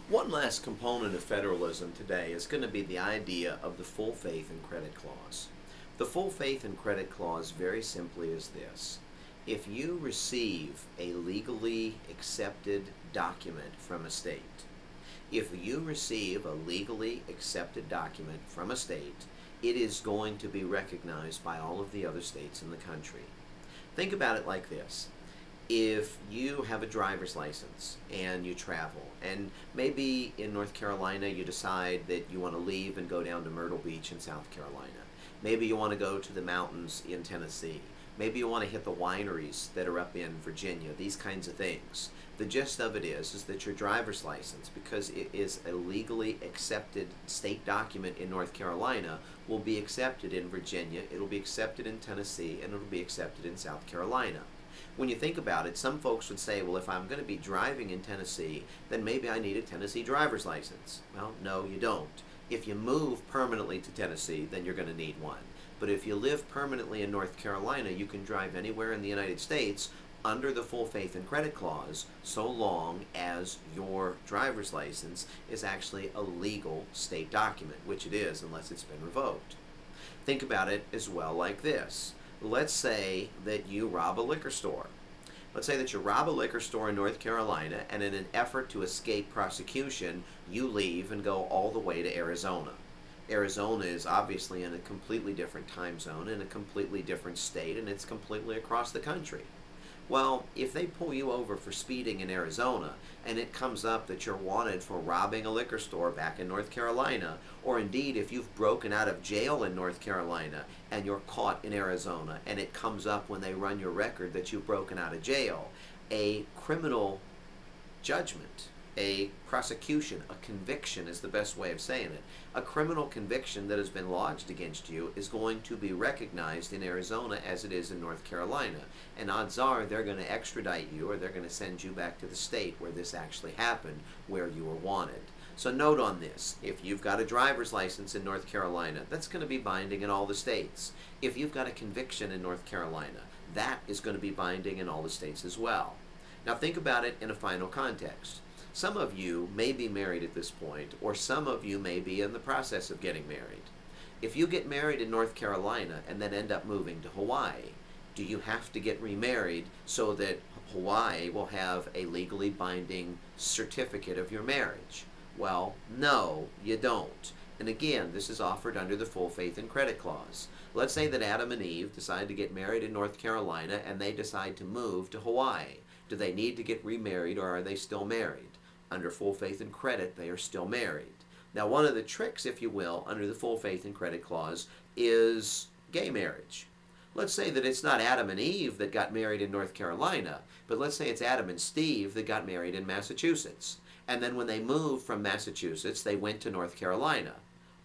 One last component of federalism today is going to be the idea of the full faith and credit clause. The full faith and credit clause very simply is this. If you receive a legally accepted document from a state, if you receive a legally accepted document from a state, it is going to be recognized by all of the other states in the country. Think about it like this. If you have a driver's license and you travel, and maybe in North Carolina you decide that you want to leave and go down to Myrtle Beach in South Carolina. Maybe you want to go to the mountains in Tennessee. Maybe you want to hit the wineries that are up in Virginia, these kinds of things. The gist of it is that your driver's license, because it is a legally accepted state document in North Carolina, will be accepted in Virginia, it'll be accepted in Tennessee, and it'll be accepted in South Carolina. When you think about it, some folks would say, well, if I'm going to be driving in Tennessee, then maybe I need a Tennessee driver's license. Well, no, you don't. If you move permanently to Tennessee, then you're going to need one. But if you live permanently in North Carolina, you can drive anywhere in the United States under the full faith and credit clause, so long as your driver's license is actually a legal state document, which it is unless it's been revoked. Think about it as well like this. Let's say that you rob a liquor store. Let's say that you rob a liquor store in North Carolina, and in an effort to escape prosecution, you leave and go all the way to Arizona. Arizona is obviously in a completely different time zone, in a completely different state, and it's completely across the country. Well, if they pull you over for speeding in Arizona, and it comes up that you're wanted for robbing a liquor store back in North Carolina, or indeed if you've broken out of jail in North Carolina and you're caught in Arizona, and it comes up when they run your record that you've broken out of jail, a criminal judgment, a prosecution, a conviction is the best way of saying it. A criminal conviction that has been lodged against you is going to be recognized in Arizona as it is in North Carolina. And odds are they're going to extradite you, or they're going to send you back to the state where this actually happened, where you were wanted. So note on this, if you've got a driver's license in North Carolina, that's going to be binding in all the states. If you've got a conviction in North Carolina, that is going to be binding in all the states as well. Now think about it in a final context. Some of you may be married at this point, or some of you may be in the process of getting married. If you get married in North Carolina and then end up moving to Hawaii, do you have to get remarried so that Hawaii will have a legally binding certificate of your marriage? Well, no, you don't. And again, this is offered under the full faith and credit clause. Let's say that Adam and Eve decide to get married in North Carolina and they decide to move to Hawaii. Do they need to get remarried, or are they still married? Under full faith and credit, they are still married. Now, one of the tricks, if you will, under the full faith and credit clause is gay marriage. Let's say that it's not Adam and Eve that got married in North Carolina, but let's say it's Adam and Steve that got married in Massachusetts. And then when they moved from Massachusetts, they went to North Carolina.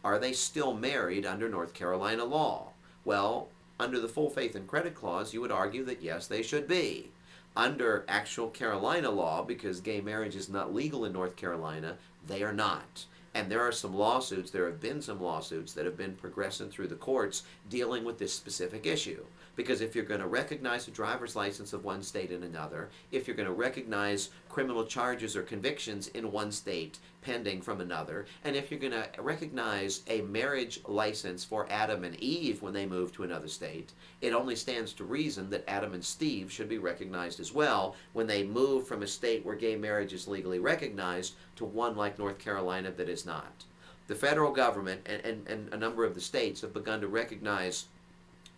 Are they still married under North Carolina law? Well, under the full faith and credit clause, you would argue that yes, they should be. Under actual Carolina law, because gay marriage is not legal in North Carolina, they are not. And there are some lawsuits, there have been some lawsuits that have been progressing through the courts dealing with this specific issue. Because if you're going to recognize a driver's license of one state in another, if you're going to recognize criminal charges or convictions in one state pending from another, and if you're going to recognize a marriage license for Adam and Eve when they move to another state, it only stands to reason that Adam and Steve should be recognized as well when they move from a state where gay marriage is legally recognized to one like North Carolina that is not. The federal government and a number of the states have begun to recognize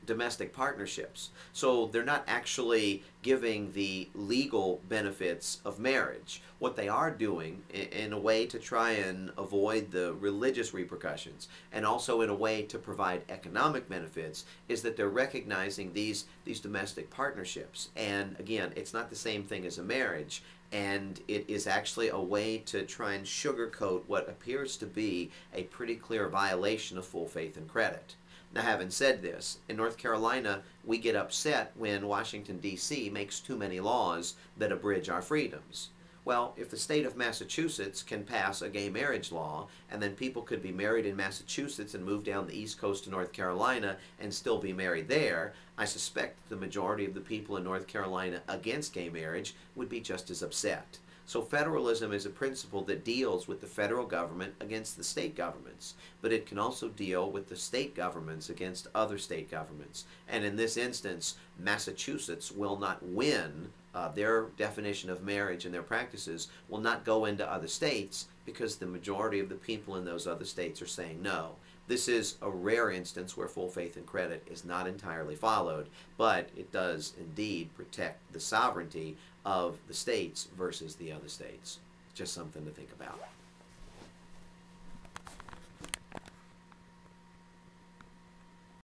domestic partnerships. So they're not actually giving the legal benefits of marriage. What they are doing, in a way to try and avoid the religious repercussions, and also in a way to provide economic benefits, is that they're recognizing these domestic partnerships. And again, it's not the same thing as a marriage, and it is actually a way to try and sugarcoat what appears to be a pretty clear violation of full faith and credit. Now, having said this, in North Carolina, we get upset when Washington, D.C. makes too many laws that abridge our freedoms. Well, if the state of Massachusetts can pass a gay marriage law, and then people could be married in Massachusetts and move down the east coast to North Carolina and still be married there, I suspect the majority of the people in North Carolina against gay marriage would be just as upset. So federalism is a principle that deals with the federal government against the state governments, but it can also deal with the state governments against other state governments. And in this instance, Massachusetts will not win. Their definition of marriage and their practices will not go into other states because the majority of the people in those other states are saying no. This is a rare instance where full faith and credit is not entirely followed, but it does indeed protect the sovereignty of the states versus the other states. Just something to think about.